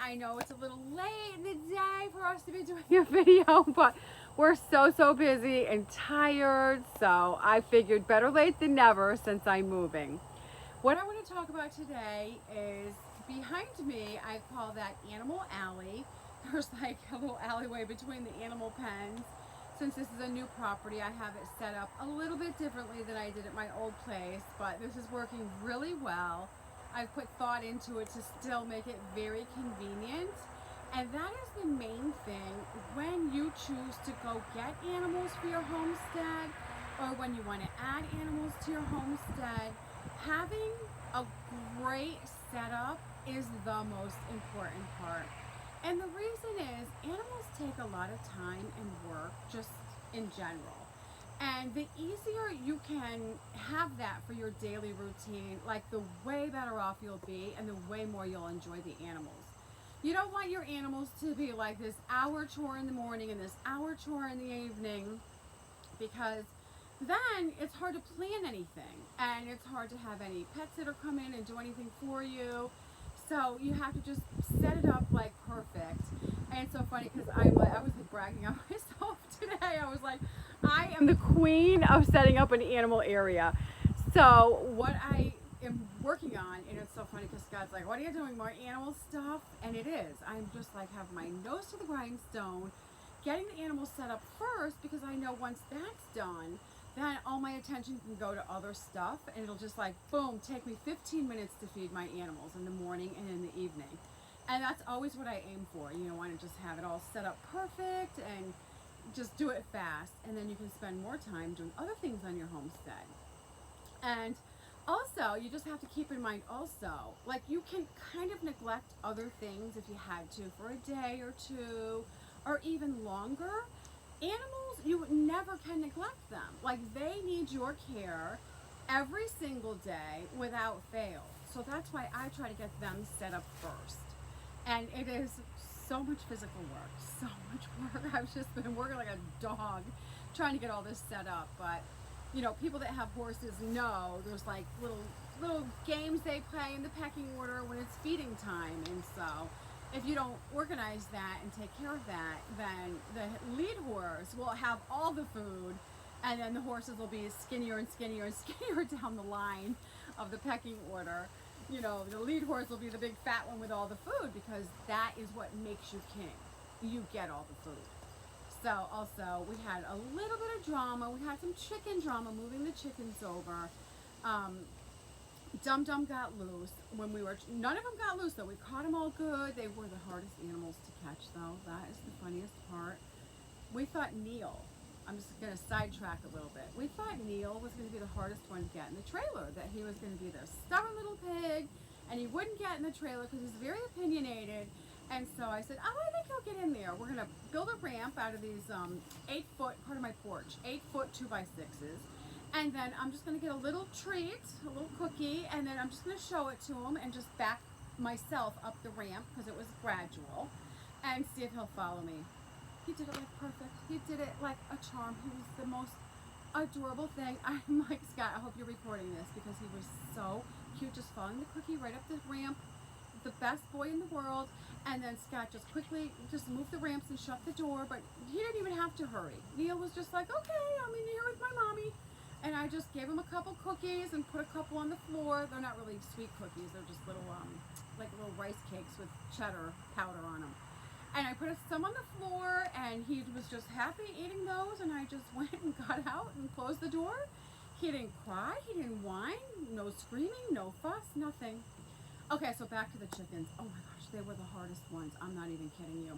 I know it's a little late in the day for us to be doing a video, but we're so busy and tired, so I figured better late than never since I'm moving. What I want to talk about today is behind me, I call that animal alley. There's like a little alleyway between the animal pens. Since this is a new property, I have it set up a little bit differently than I did at my old place, but this is working really well. I've put thought into it to still make it very convenient. And that is the main thing when you choose to go get animals for your homestead, or when you want to add animals to your homestead. Having a great setup is the most important part. And the reason is animals take a lot of time and work just in general. And the easier you can have that for your daily routine, like the way better off you'll be and the way more you'll enjoy the animals. You don't want your animals to be like this hour chore in the morning and this hour chore in the evening, because then it's hard to plan anything and it's hard to have any pets that are come in and do anything for you. So you have to just set it up like perfect. And it's so funny because I was like bragging on myself today. I was like, I am the queen of setting up an animal area. So what I am working on, and it's so funny because Scott's like, what are you doing, more animal stuff? And it is. I'm just like have my nose to the grindstone, getting the animals set up first, because I know once that's done, then all my attention can go to other stuff, and it'll just like, boom, take me 15 minutes to feed my animals in the morning and in the evening. And that's always what I aim for. You know, want to just have it all set up perfect and just do it fast, and then you can spend more time doing other things on your homestead. And also, you just have to keep in mind also, like you can kind of neglect other things if you had to for a day or two, or even longer. Animals, you never can neglect them. Like they need your care every single day without fail. So that's why I try to get them set up first. And it is so much physical work, so much work. I've just been working like a dog trying to get all this set up. But you know, people that have horses know there's like little games they play in the pecking order when it's feeding time. And so if you don't organize that and take care of that, then the lead horse will have all the food, and then the horses will be skinnier and skinnier and skinnier down the line of the pecking order. You know, the lead horse will be the big fat one with all the food, because that is what makes you king. You get all the food. So also, we had a little bit of drama. We had some chicken drama moving the chickens over. Dum Dum got loose when we were, none of them got loose though. We caught them all good. They were the hardest animals to catch though. That is the funniest part. We thought Neil, I'm just going to sidetrack a little bit. We thought Neil was going to be the hardest one to get in the trailer, that he was going to be the stubborn little pig and he wouldn't get in the trailer because he's very opinionated. And so I said, oh, I think he'll get in there. We're going to build a ramp out of these 8-foot, part of my porch, 8-foot 2x6s. And then I'm just going to get a little treat, a little cookie, and then I'm just going to show it to him and just back myself up the ramp, because it was gradual, and see if he'll follow me. He did it like perfect. He did it like a charm. He was the most adorable thing. I'm like, Scott, I hope you're recording this, because he was so cute, just following the cookie right up the ramp. The best boy in the world. And then Scott just quickly just moved the ramps and shut the door, but he didn't even have to hurry. Neil was just like, okay, I'm in here with my mommy. And I just gave him a couple cookies and put a couple on the floor. They're not really sweet cookies. They're just little, like little rice cakes with cheddar powder on them. And I put some on the floor, and he was just happy eating those. And I just went and got out and closed the door. He didn't cry. He didn't whine. No screaming, no fuss, nothing. Okay, so back to the chickens. Oh my gosh, they were the hardest ones. I'm not even kidding you.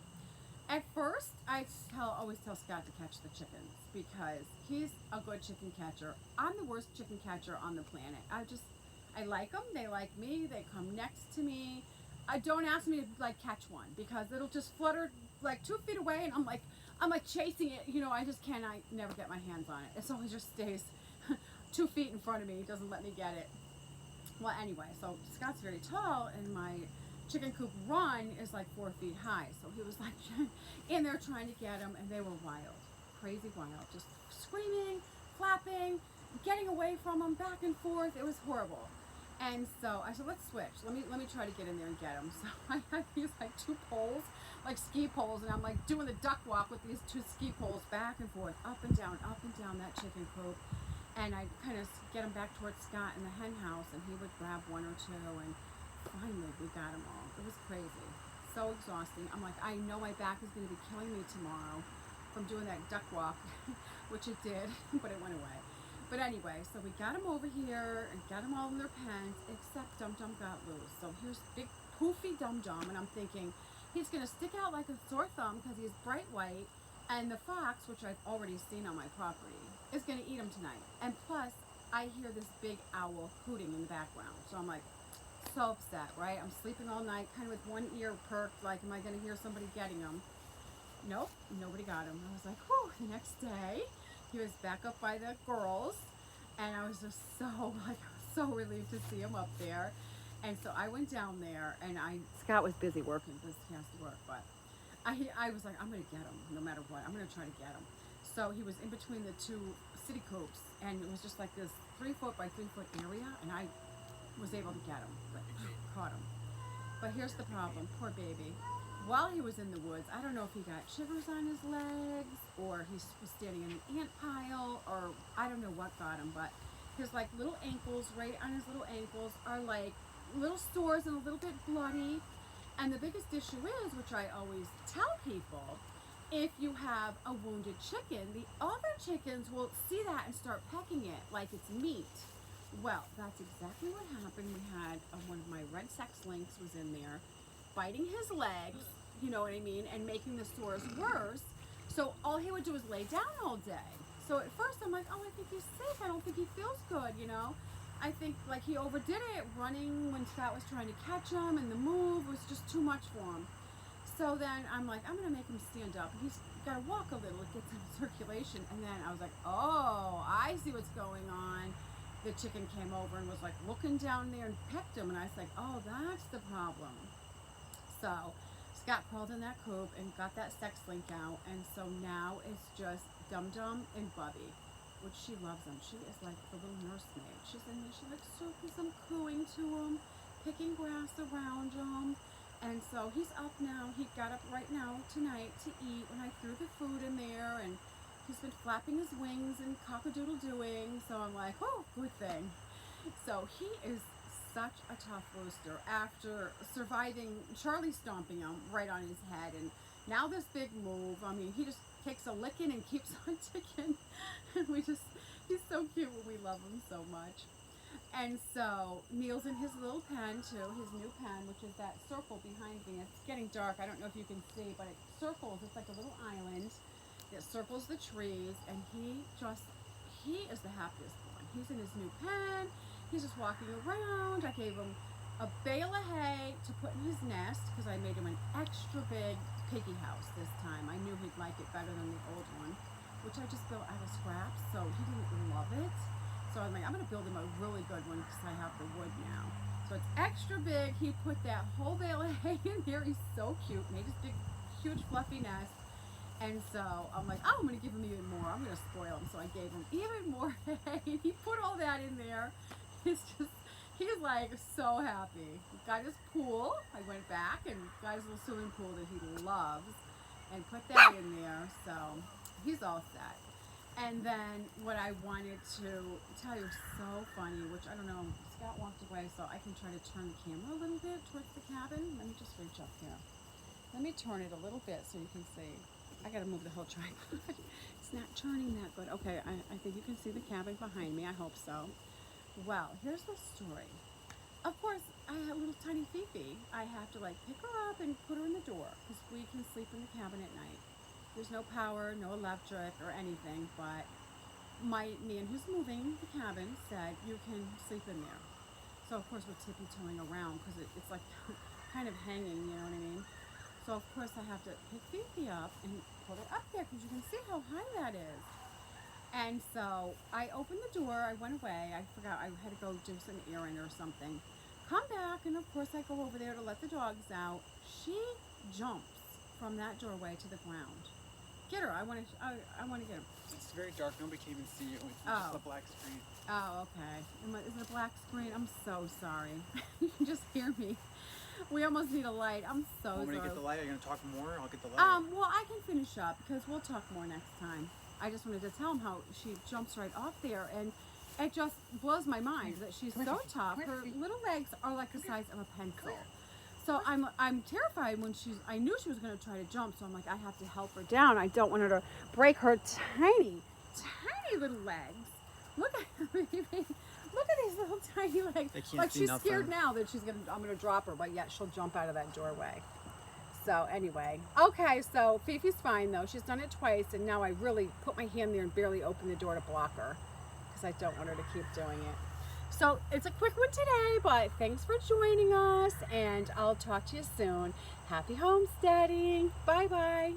At first, I always tell Scott to catch the chickens, because he's a good chicken catcher. I'm the worst chicken catcher on the planet. I like them. They like me. They come next to me. Don't ask me to like catch one, because it'll just flutter like 2 feet away, and I'm like chasing it. You know, I just can't. I never get my hands on it. It always just stays 2 feet in front of me. It doesn't let me get it. Well, anyway, so Scott's very tall, and my chicken coop run is like 4 feet high. So he was like in there trying to get them, and they were wild, crazy wild, just screaming, flapping, getting away from them, back and forth. It was horrible. And so I said, let's switch. Let me try to get in there and get him. So I had these like two poles, like ski poles, and I'm like doing the duck walk with these two ski poles back and forth, up and down that chicken coop. And I kind of get him back towards Scott in the hen house, and he would grab one or two, and finally we got them all. It was crazy, so exhausting. I'm like, I know my back is going to be killing me tomorrow from doing that duck walk, which it did, but it went away. But anyway, so we got them over here and got them all in their pens, except Dum Dum got loose. So here's big poofy Dum Dum, and I'm thinking he's going to stick out like a sore thumb because he's bright white, and the fox, which I've already seen on my property, is going to eat him tonight. And plus, I hear this big owl hooting in the background. So I'm like, so upset, right? I'm sleeping all night, kind of with one ear perked, like, am I going to hear somebody getting him? Nope, nobody got him. I was like, whew, the next day, he was back up by the girls, and I was just so relieved to see him up there. And so I went down there, and Scott was busy working because he has to work, but I was like, I'm going to get him no matter what. I'm going to try to get him. So he was in between the two city coops, and it was just like this 3 foot by 3 foot area, and I was able to get him, but caught him. But here's the problem, poor baby. While he was in the woods, I don't know if he got shivers on his legs, or he was standing in an ant pile, or I don't know what got him, but his like little ankles, right on his little ankles, are like little sores and a little bit bloody. And the biggest issue is, which I always tell people, if you have a wounded chicken, the other chickens will see that and start pecking it like it's meat. Well, that's exactly what happened. We had one of my red sex lynx was in there, biting his legs, you know what I mean, and making the sores worse. So all he would do is lay down all day. So at first I'm like, oh, I think he's sick. I don't think he feels good, you know. I think like he overdid it running when Scott was trying to catch him, and the move was just too much for him. So then I'm like, I'm going to make him stand up. He's got to walk a little. It gets him circulation. And then I was like, oh, I see what's going on. The chicken came over and was like looking down there and pecked him. And I was like, oh, that's the problem. So Scott crawled in that coop and got that sex link out. And so now it's just Dum Dum and Bubby, which she loves him. She is like the little nursemaid. She's in there. She like circles him, cooing to him, picking grass around him. And so he's up now. He got up right now tonight to eat when I threw the food in there, and he's been flapping his wings and cock-a-doodle-doing. So I'm like, oh, good thing. So he is such a tough rooster after surviving Charlie stomping him right on his head, and now this big move. I mean, he just takes a licking and keeps on ticking. And he's so cute. We love him so much. And so Neil's in his little pen too, his new pen, which is that circle behind me. It's getting dark. I don't know if you can see, but it circles. It's like a little island. It circles the trees, and he is the happiest one. He's in his new pen. He's just walking around. I gave him a bale of hay to put in his nest because I made him an extra big piggy house this time. I knew he'd like it better than the old one, which I just built out of scraps, so he didn't love it. So I'm like, I'm going to build him a really good one because I have the wood now. So it's extra big. He put that whole bale of hay in here. He's so cute. Made his big, huge, fluffy nest. And so I'm like, oh, I'm going to give him even more. I'm going to spoil him. So I gave him even more hay. He put all that in there. He's like so happy. He got his pool. I went back and got his little swimming pool that he loves and put that in there. So he's all set. And then what I wanted to tell you, so funny, which I don't know, Scott walked away, so I can try to turn the camera a little bit towards the cabin. Let me just reach up here. Let me turn it a little bit so you can see. I gotta move the whole tripod. It's not turning that good. Okay, I think you can see the cabin behind me. I hope so. Well, here's the story. Of course, I have little tiny Fifi. I have to like pick her up and put her in the door because we can sleep in the cabin at night. There's no power, no electric or anything, but my man who's moving the cabin said you can sleep in there. So of course we're tippy-toeing around because it's like kind of hanging, you know what I mean? So of course I have to pick Fifi up and put her up there because you can see how high that is. And so I opened the door, I went away, I forgot I had to go do some errand or something. Come back, and of course I go over there to let the dogs out. She jumps from that doorway to the ground. Get her. I want to get her. It's very dark. Nobody can even see you. It's just a black screen. Oh, okay. Is it a black screen? I'm so sorry. You can just hear me. We almost need a light. I'm so sorry. Want me to get the light? Are you going to talk more? I'll get the light. Well, I can finish up because we'll talk more next time. I just wanted to tell him how she jumps right off there, and it just blows my mind that she's so tough. Her little legs are like the size of a pencil. So I'm terrified when I knew she was going to try to jump, so I'm like, I have to help her down. I don't want her to break her tiny little legs. Look at her, baby. Look at these little tiny legs. Like she's scared now that I'm gonna drop her, but yet she'll jump out of that doorway. So anyway, okay, so Fifi's fine though. She's done it twice, and now I really put my hand there and barely open the door to block her because I don't want her to keep doing it. So it's a quick one today, but thanks for joining us, and I'll talk to you soon. Happy homesteading. Bye-bye.